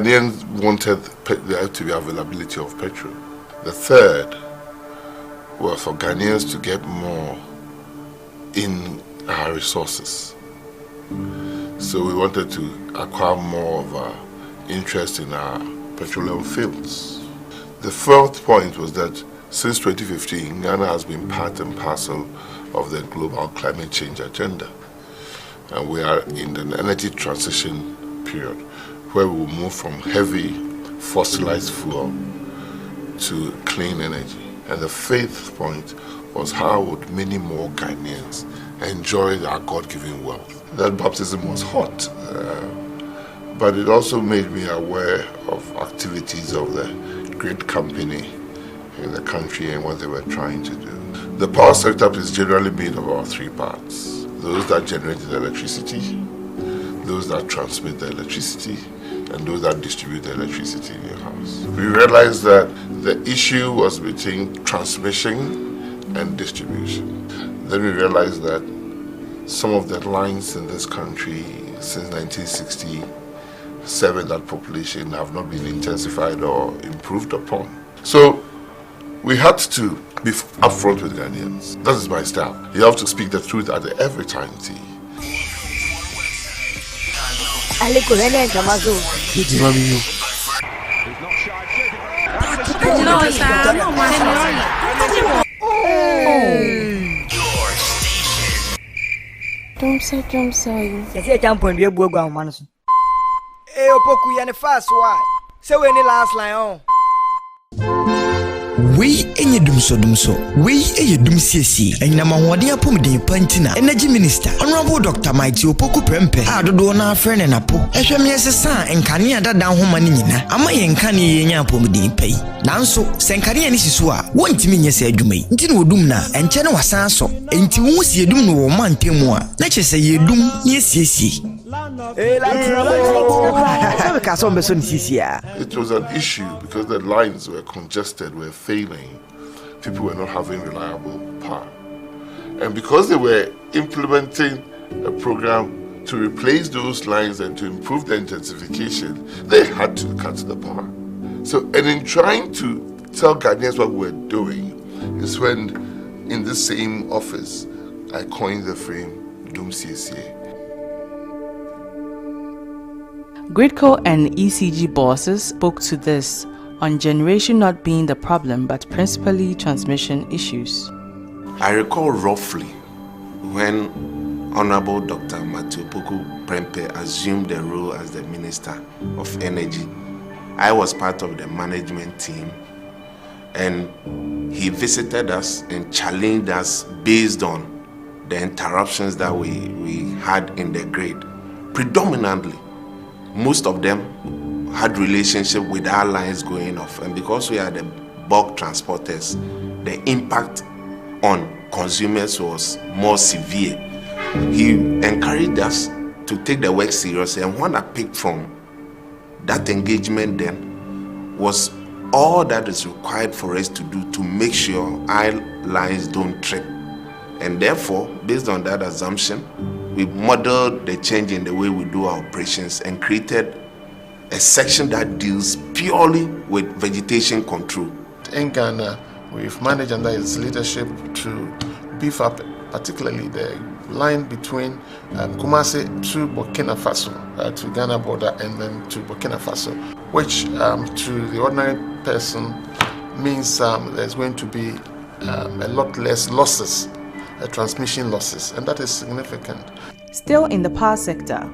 Ghanaians wanted there to be availability of petrol. The third was for Ghanaians to get more in our resources. So we wanted to acquire more of our interest in our petroleum fields. The fourth point was that since 2015, Ghana has been part and parcel of the global climate change agenda. And we are in an energy transition period where we will move from heavy fossilized fuel to clean energy. And the fifth point was how would many more Ghanaians enjoy our God-given wealth. That baptism was hot, but it also made me aware of activities of the great company in the country and what they were trying to do. The power sector is generally made of our three parts: those that generate the electricity, those that transmit the electricity, and those that distribute the electricity in your house. We realized that the issue was between transmission and distribution. Then we realized that some of the lines in this country since 1967, that population have not been intensified or improved upon. So we had to be upfront with Ghanaians. That is my style. You have to speak the truth at every time, T. Don't say. Yes, I can't point you go man. Hey, Opoku, you're the first one. So when the last line on. We enye dumso we eye dumsiesi enyama hode apomden pantina energy minister honorable Dr. Mighty Opoku Prempeh adodo na afrene napo ehwem yesesa enkane adada homa ni nyina ama ye nkane ye nya apomden pai nanso senkane ni siso a wontimi nyese adwumai nti na odum na enche ne wasan so enti wo si edum no wo mantemu a na chese ye dum ni esiesi. It was an issue because the lines were congested, were failing. People were not having reliable power. And because they were implementing a program to replace those lines and to improve the intensification, they had to cut the power. So, and in trying to tell Ghanaians what we were doing is when, in the same office, I coined the frame Dum CSA. Gridco and ECG bosses spoke to this on generation not being the problem but principally transmission issues. I recall roughly when Honorable Dr. Mighty Opoku Prempeh assumed the role as the Minister of Energy. I was part of the management team and he visited us and challenged us based on the interruptions that we had in the grid. Predominantly, most of them had relationship with our lines going off, and because we are the bulk transporters, the impact on consumers was more severe. He encouraged us to take the work seriously, and what I picked from that engagement then was all that is required for us to do to make sure our lines don't trip. And therefore, based on that assumption, we modeled the change in the way we do our operations and created a section that deals purely with vegetation control. In Ghana, we've managed under its leadership to beef up particularly the line between Kumasi to Burkina Faso, to Ghana border, and then to Burkina Faso, which to the ordinary person means there's going to be a lot less losses, transmission losses, and that is significant. Still in the power sector,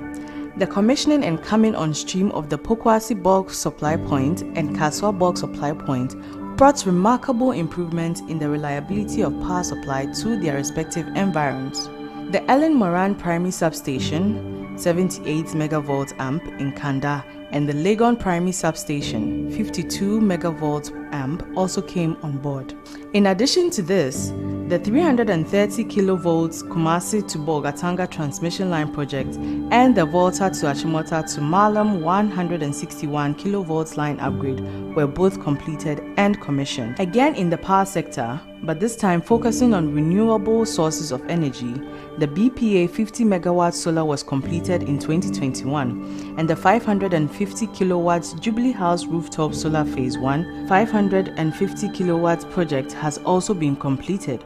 the commissioning and coming on stream of the Pokwasi bulk supply point and Kaswa bulk supply point brought remarkable improvements in the reliability of power supply to their respective environs. The Ellen Moran Primary Substation, 78 megavolt amp in Kanda, and the Legon Primary Substation, 52 megavolt amp, also came on board. In addition to this, the 330 kilovolts Kumasi to Bolgatanga transmission line project and the Volta to Achimota to Malam 161 kilovolts line upgrade were both completed and commissioned. Again in the power sector, but this time focusing on renewable sources of energy. The BPA 50 megawatt solar was completed in 2021, and the 550 kilowatts Jubilee House rooftop solar phase 1 550 kilowatts project has also been completed.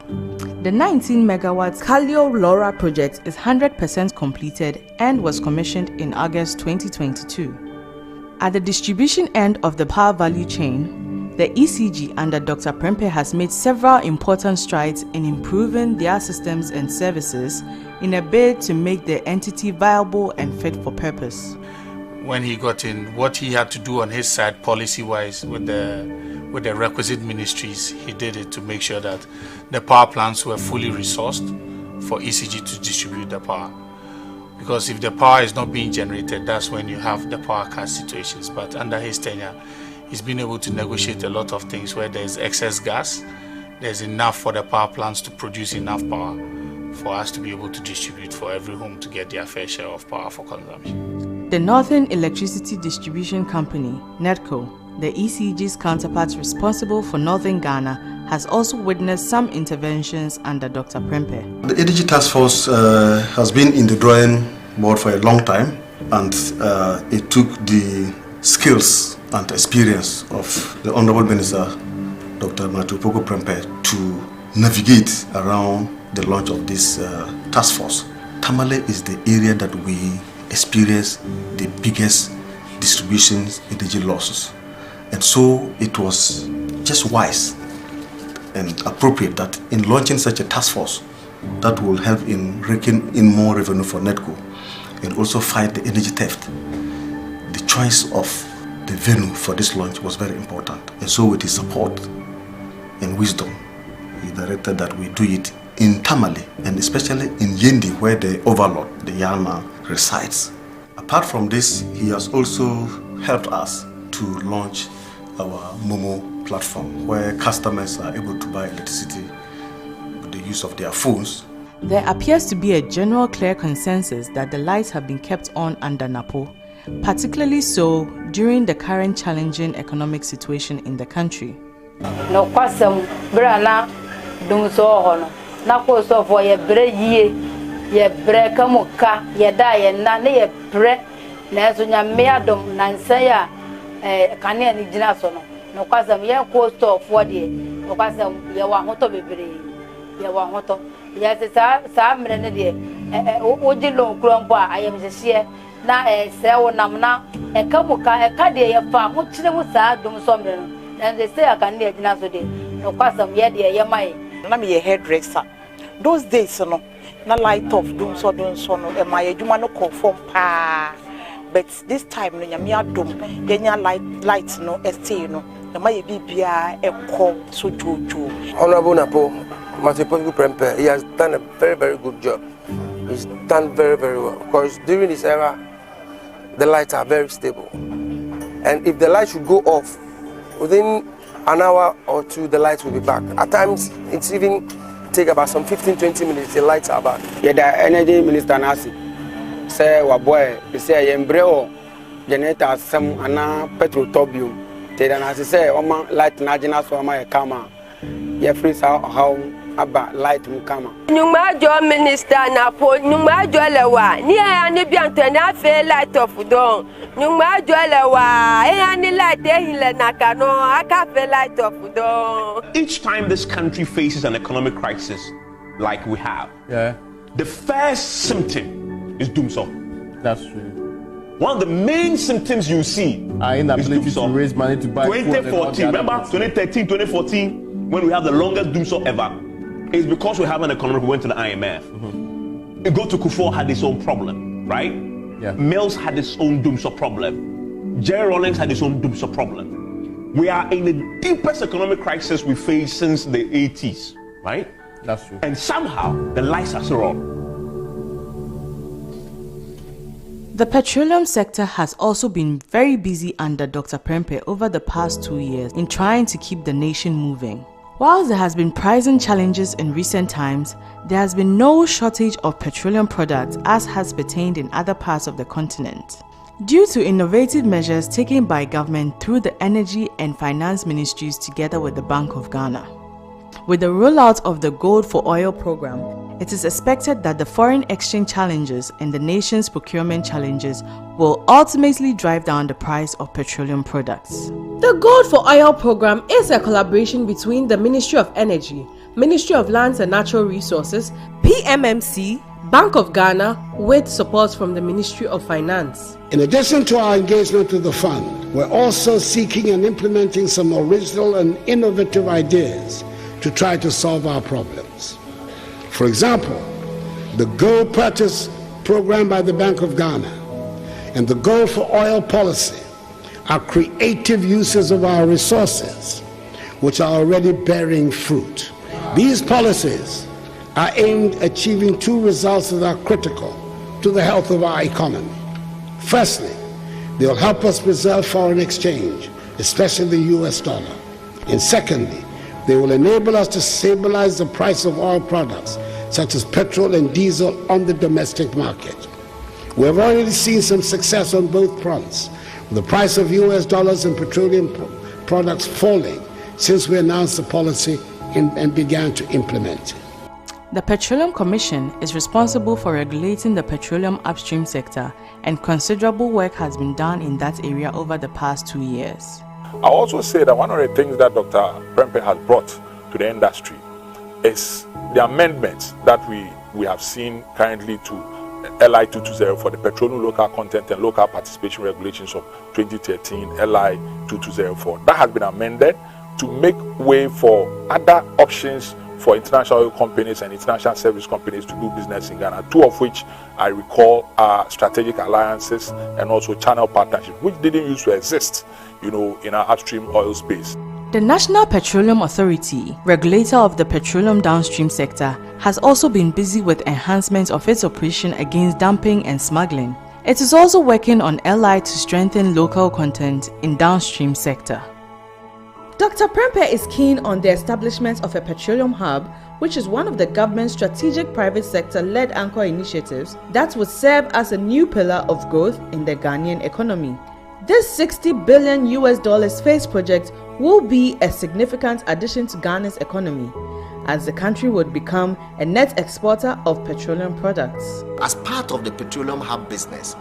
The 19 megawatt Kallio Laura project is 100% completed and was commissioned in August 2022. At the distribution end of the power value chain, the ECG under Dr. Prempeh has made several important strides in improving their systems and services in a bid to make the entity viable and fit for purpose. When he got in, what he had to do on his side policy-wise with the requisite ministries, he did it to make sure that the power plants were fully resourced for ECG to distribute the power. Because if the power is not being generated, that's when you have the power cut situations. But under his tenure, he's been able to negotiate a lot of things where there's excess gas, there's enough for the power plants to produce enough power for us to be able to distribute for every home to get their fair share of power for consumption. The Northern Electricity Distribution Company, NEDCO, the ECG's counterpart responsible for Northern Ghana, has also witnessed some interventions under Dr. Prempeh. The Energy Task Force has been in the drawing board for a long time, and it took the skills and experience of the Honorable Minister, Dr. Matthew Opoku Prempeh, to navigate around the launch of this task force. Tamale is the area that we experience the biggest distribution energy losses. And so it was just wise and appropriate that in launching such a task force that will help in raking in more revenue for NEDCO and also fight the energy theft, the choice of the venue for this launch was very important. And so with his support and wisdom, he directed that we do it in Tamale and especially in Yendi, where the overlord, the Yama, resides. Apart from this, he has also helped us to launch our Momo platform, where customers are able to buy electricity with the use of their phones. There appears to be a general clear consensus that the lights have been kept on under NAPO, particularly so during the current challenging economic situation in the country. No kwasam brana dum so hono na ko so for ye bre yie ye bre kamuka ye da ye na ne ye bre na so nyame adom na nsan a kane ni gina so no kwasam ye ko so for de no kwasam ye wa hoto bebre ye wa hoto ye se sa mre ne de o di lo krompo a ayem hye na se wo nam na kamuka ka de ye fa ho kire mu sa dum so mre no. And they say I can near dinner today. No pass some yet, dear, my. Let me a hairdresser. Those days, no light off, doom so, and my humano conform pa. But this time, no, ya dome, then ya lights, no, ST, no, the my BBI, a call, so Jojo. Honorable Napo, Matthew Opoku Prempeh, he has done a very, very good job. He's done very, very well. Because during this era, the lights are very stable. And if the light should go off, within an hour or two, the lights will be back. At times, it's even take about some 15-20 minutes, the lights are back. Yeah, the energy minister Nasi say, "Waboy, he say embryo generator some ana petrol tobium." Then as say, "Oma light najina so ama kama." Yeah, free how about light mu kama. Nyuma jo minister na po nyuma jo lewa. Ni ani bi antena fe light of don. Nyuma jo lewa. E ani light e hile na kano aka fe light of don. Each time this country faces an economic crisis like we have, the first symptom is doomsday. That's true. One of the main symptoms you see our inability to raise money to buy 2014, remember 2013, 2014, when we have the longest doomsday ever, it's because we have an economy. We went to the IMF. You go to Kufuor had his own problem, right? Yeah. Mills had his own doomsday problem. Jerry Rawlings had his own doomsday problem. We are in the deepest economic crisis we faced since the 80s, right? That's true. And somehow the lights are still on. The petroleum sector has also been very busy under Dr. Prempeh over the past 2 years in trying to keep the nation moving. While there has been pricing challenges in recent times, there has been no shortage of petroleum products as has pertained in other parts of the continent. Due to innovative measures taken by government through the Energy and Finance Ministries together with the Bank of Ghana. With the rollout of the Gold for Oil program, it is expected that the foreign exchange challenges and the nation's procurement challenges will ultimately drive down the price of petroleum products. The Gold for Oil program is a collaboration between the Ministry of Energy, Ministry of Lands and Natural Resources, PMMC, Bank of Ghana, with support from the Ministry of Finance. In addition to our engagement with the fund, we're also seeking and implementing some original and innovative ideas to try to solve our problems. For example, the Gold Purchase program by the Bank of Ghana and the Gold for Oil policy are creative uses of our resources, which are already bearing fruit. These policies are aimed at achieving two results that are critical to the health of our economy. Firstly, they will help us preserve foreign exchange, especially the US dollar. And secondly, they will enable us to stabilize the price of oil products, such as petrol and diesel, on the domestic market. We have already seen some success on both fronts, with the price of US dollars and petroleum products falling since we announced the policy and began to implement it. The Petroleum Commission is responsible for regulating the petroleum upstream sector, and considerable work has been done in that area over the past 2 years. I also say that one of the things that Dr. Prempeh has brought to the industry is the amendments that we have seen currently to LI 220 for the petroleum local content and local participation regulations of 2013, LI 2204. That has been amended to make way for other options for international oil companies and international service companies to do business in Ghana, two of which I recall are strategic alliances and also channel partnerships, which didn't used to exist, in our upstream oil space. The National Petroleum Authority, regulator of the petroleum downstream sector, has also been busy with enhancements of its operation against dumping and smuggling. It is also working on LI to strengthen local content in downstream sector. Dr. Prempeh is keen on the establishment of a petroleum hub, which is one of the government's strategic private sector-led anchor initiatives that would serve as a new pillar of growth in the Ghanaian economy. This $60 billion phase project will be a significant addition to Ghana's economy, as the country would become a net exporter of petroleum products. As part of the petroleum hub business,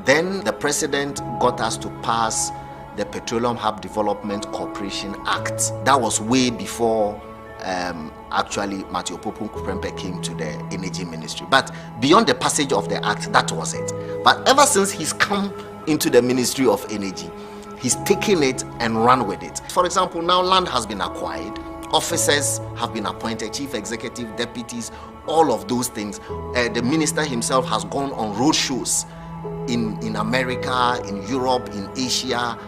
then the president got us to pass the Petroleum Hub Development Corporation Act. That was way before actually Matthew Prempeh came to the Energy Ministry. But beyond the passage of the act, that was it. But ever since he's come into the Ministry of Energy, he's taken it and run with it. For example, now land has been acquired, officers have been appointed, chief executive, deputies, all of those things. The minister himself has gone on road shows in America, in Europe, in Asia,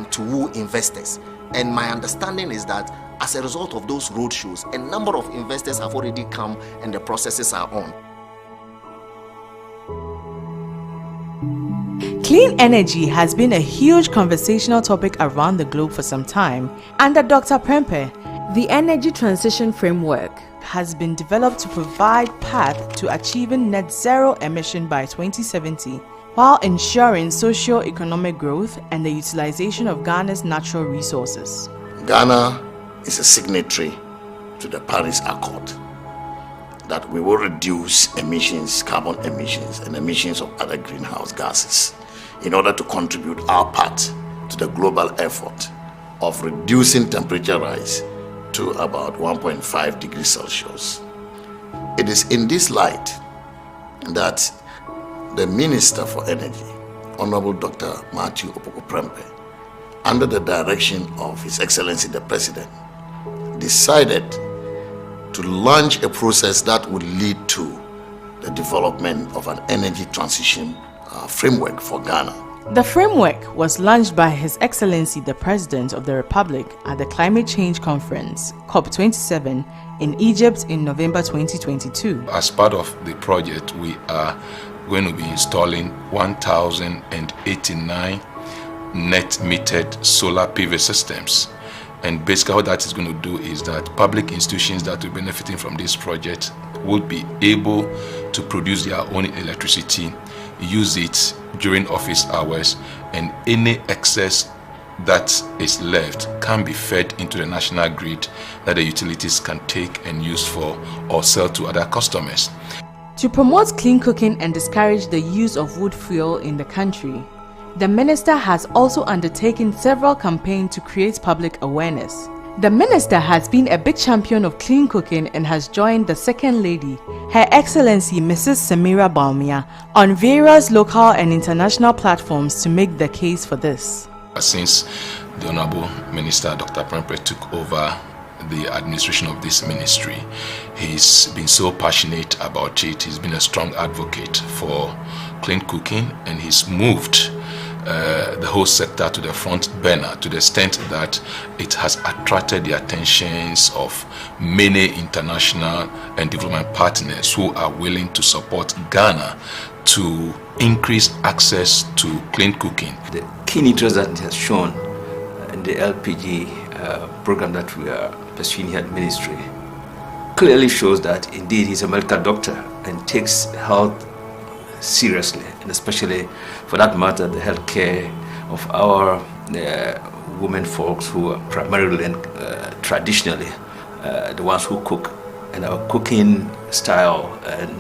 to woo investors. And my understanding is that as a result of those road shows, a number of investors have already come and the processes are on. Clean energy has been a huge conversational topic around the globe for some time. Under Dr. Prempeh, the Energy Transition Framework has been developed to provide path to achieving net zero emission by 2070, while ensuring socio-economic growth and the utilization of Ghana's natural resources. Ghana is a signatory to the Paris Accord that we will reduce emissions, carbon emissions, and emissions of other greenhouse gases in order to contribute our part to the global effort of reducing temperature rise to about 1.5 degrees Celsius. It is in this light that the Minister for Energy, Honorable Dr. Matthew Prempeh, under the direction of His Excellency the President, decided to launch a process that would lead to the development of an energy transition framework for Ghana. The framework was launched by His Excellency the President of the Republic at the Climate Change Conference, COP27, in Egypt in November 2022. As part of the project, we are going to be installing 1,089 net metered solar PV systems. And basically what that is going to do is that public institutions that will be benefiting from this project will be able to produce their own electricity, use it during office hours, and any excess that is left can be fed into the national grid that the utilities can take and use for or sell to other customers. To promote clean cooking and discourage the use of wood fuel in the country, the minister has also undertaken several campaigns to create public awareness. The minister has been a big champion of clean cooking and has joined the Second Lady, Her Excellency Mrs. Samira Bawumia, on various local and international platforms to make the case for this. Since the Honorable Minister Dr. Prempeh took over the administration of this ministry, he's been so passionate about it. He's been a strong advocate for clean cooking, and he's moved the whole sector to the front burner to the extent that it has attracted the attentions of many international and development partners who are willing to support Ghana to increase access to clean cooking. The keen interest that it has shown in the LPG program that we are pursuing here at Ministry clearly shows that indeed he's a medical doctor and takes health seriously, and especially for that matter the health care of our women folks who are primarily and traditionally the ones who cook, and our cooking style and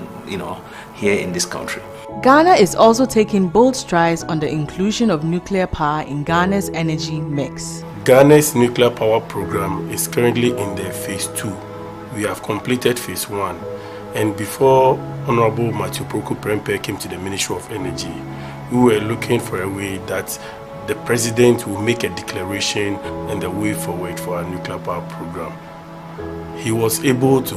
here in this country. Ghana is also taking bold strides on the inclusion of nuclear power in Ghana's energy mix. Ghana's nuclear power program is currently in their phase 2. We have completed phase 1. And before Honorable Matthew Opoku Prempeh came to the Ministry of Energy, we were looking for a way that the President will make a declaration and the way forward for our nuclear power program. He was able to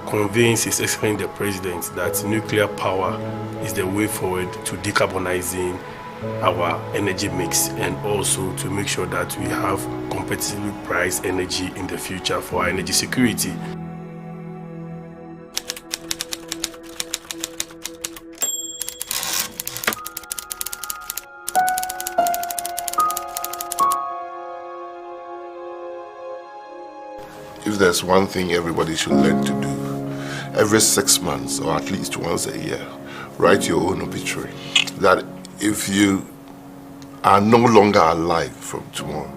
convince His Excellency the President that nuclear power is the way forward to decarbonizing our energy mix, and also to make sure that we have competitively priced energy in the future for our energy security. If there's one thing everybody should learn to do, every 6 months or at least once a year, write your own obituary. That if you are no longer alive from tomorrow,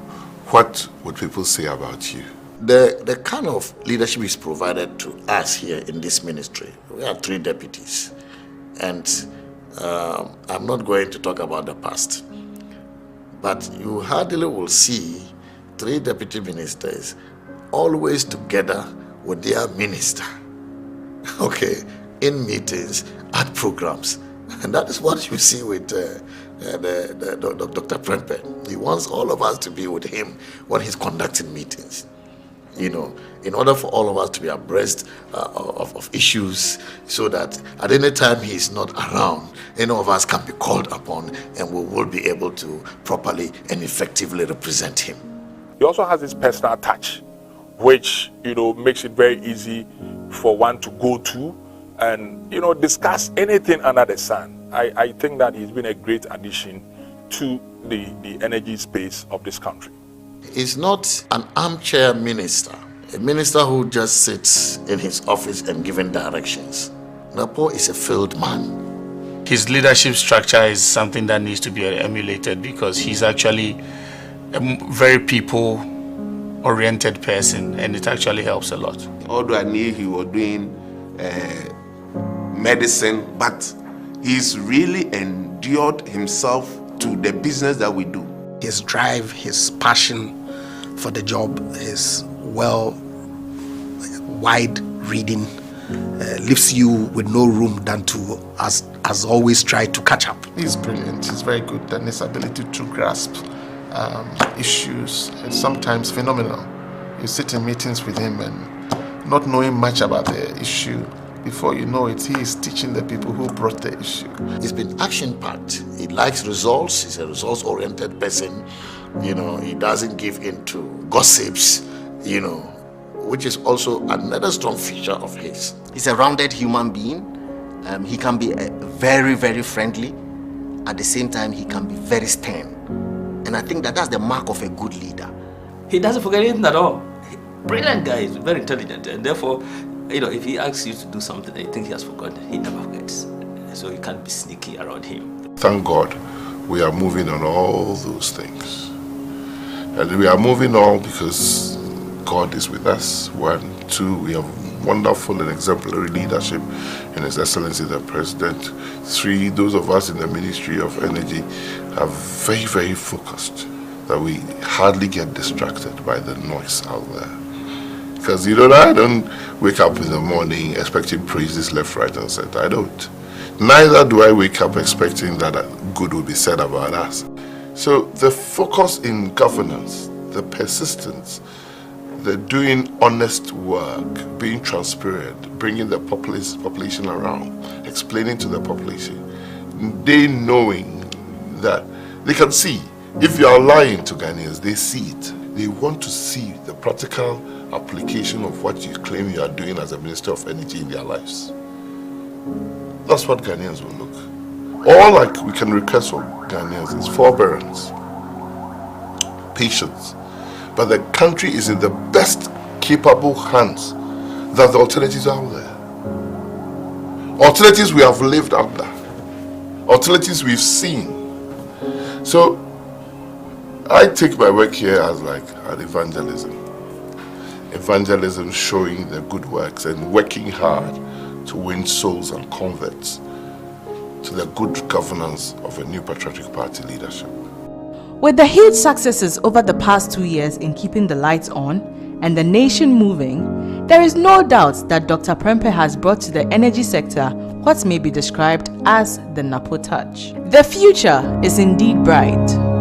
what would people say about you? The kind of leadership is provided to us here in this ministry. We have 3 deputies, and I'm not going to talk about the past, but you hardly will see 3 deputy ministers always together with their minister, okay, in meetings, at programs. And that is what you see with Dr. Prempeh. He wants all of us to be with him when he's conducting meetings, in order for all of us to be abreast of issues, so that at any time he's not around, any of us can be called upon and we will be able to properly and effectively represent him. He also has his personal touch, which makes it very easy for one to go to and discuss anything under the sun. I think that he's been a great addition to the energy space of this country. He's not an armchair minister, a minister who just sits in his office and giving directions. Napo is a field man. His leadership structure is something that needs to be emulated, because he's actually a very people-oriented person, and it actually helps a lot. Although I knew he was doing medicine, but he's really endured himself to the business that we do. His drive, his passion for the job, his wide reading leaves you with no room than to, as always, try to catch up. He's brilliant. He's very good, and his ability to grasp issues is sometimes phenomenal. You sit in meetings with him and not knowing much about the issue, before you know it, he is teaching the people who brought the issue. He's been action-packed. He likes results. He's a results-oriented person. He doesn't give in to gossips, which is also another strong feature of his. He's a rounded human being. He can be very, very friendly. At the same time, he can be very stern. And I think that's the mark of a good leader. He doesn't forget anything at all. Brilliant guy, he's very intelligent, and therefore, if he asks you to do something and you think he has forgotten, he never forgets. So you can't be sneaky around him. Thank God we are moving on all those things. And we are moving on because God is with us. 1, 2, we have wonderful and exemplary leadership in His Excellency the President. 3, those of us in the Ministry of Energy are very, very focused that we hardly get distracted by the noise out there. Because, I don't wake up in the morning expecting praises left, right, and center. I don't. Neither do I wake up expecting that good will be said about us. So the focus in governance, the persistence, the doing honest work, being transparent, bringing the population around, explaining to the population, they knowing that they can see. If you are lying to Ghanaians, they see it. They want to see the practical application of what you claim you are doing as a Minister of Energy in their lives. That's what Ghanaians will look. All we can request from Ghanaians is forbearance, patience. But the country is in the best capable hands that the alternatives are out there. Alternatives we have lived under. Alternatives we've seen. So I take my work here as an evangelism. Evangelism showing the good works and working hard to win souls and converts to the good governance of a new patriotic party leadership. With the huge successes over the past 2 years in keeping the lights on and the nation moving, there is no doubt that Dr. Prempeh has brought to the energy sector what may be described as the Napo touch. The future is indeed bright.